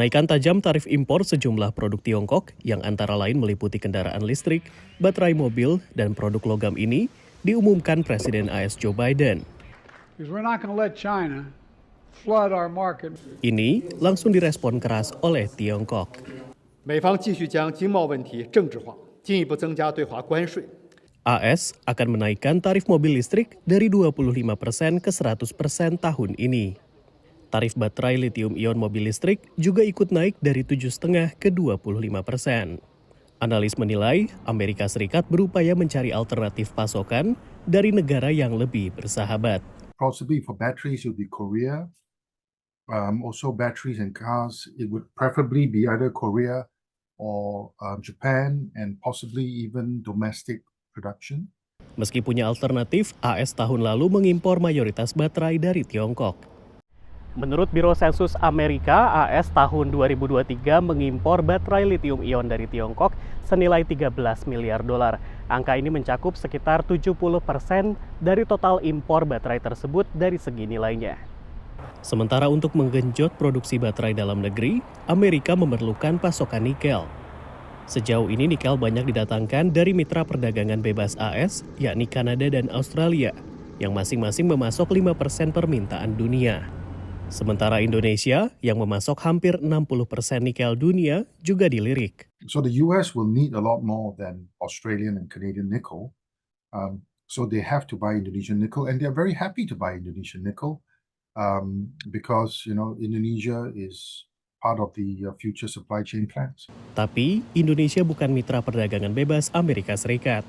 Kenaikan tajam tarif impor sejumlah produk Tiongkok yang antara lain meliputi kendaraan listrik, baterai mobil, dan produk logam ini diumumkan Presiden AS Joe Biden. Ini langsung direspon keras oleh Tiongkok. AS akan menaikkan tarif mobil listrik dari 25% ke 100% tahun ini. Tarif baterai litium-ion mobil listrik juga ikut naik dari 7,5% ke 25%. Analis menilai Amerika Serikat berupaya mencari alternatif pasokan dari negara yang lebih bersahabat. Possibly for batteries, it would be Korea. Also batteries and cars, it would preferably be either Korea or Japan, and possibly even domestic production. Meski punya alternatif, AS tahun lalu mengimpor mayoritas baterai dari Tiongkok. Menurut Biro Sensus Amerika, AS tahun 2023 mengimpor baterai litium-ion dari Tiongkok senilai 13 miliar dolar. Angka ini mencakup sekitar 70% dari total impor baterai tersebut dari segi nilainya. Sementara untuk menggenjot produksi baterai dalam negeri, Amerika memerlukan pasokan nikel. Sejauh ini nikel banyak didatangkan dari mitra perdagangan bebas AS, yakni Kanada dan Australia, yang masing-masing memasok 5% permintaan dunia. Sementara Indonesia, yang memasok hampir 60% nikel dunia, juga dilirik. So the US will need a lot more than Australian and Canadian nickel. So they have to buy Indonesian nickel, and they're very happy to buy Indonesian nickel because, Indonesia is part of the future supply chain plans. Tapi, Indonesia bukan mitra perdagangan bebas Amerika Serikat.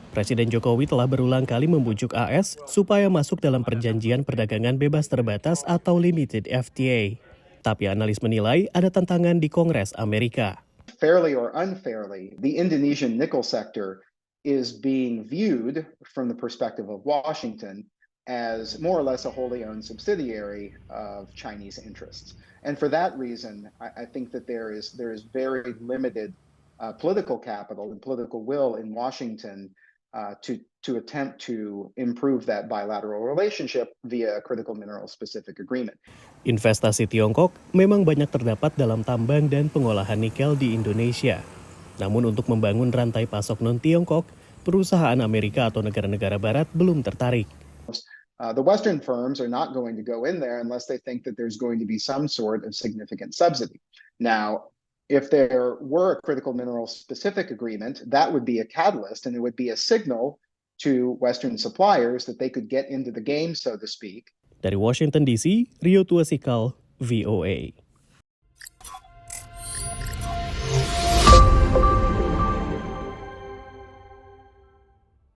Presiden Jokowi telah berulang kali membujuk AS supaya masuk dalam perjanjian perdagangan bebas terbatas atau Limited FTA. Tapi analis menilai ada tantangan di Kongres Amerika. Fairly or unfairly, the Indonesian nickel sector is being viewed from the perspective of Washington as more or less a wholly owned subsidiary of Chinese interests. And for that reason, I think that there is very limited political capital and political will in Washington to attempt to improve that bilateral relationship via a critical mineral specific agreement. Investasi Tiongkok memang banyak terdapat dalam tambang dan pengolahan nikel di Indonesia. Namun untuk membangun rantai pasok non-Tiongkok, perusahaan Amerika atau negara-negara barat belum tertarik. The Western firms are not going to go in there unless they think that there's going to be some sort of significant subsidy. Now, if there were a critical mineral specific agreement, that would be a catalyst and it would be a signal to Western suppliers that they could get into the game, so to speak. Dari Washington DC, Rio Tuasikal, VOA.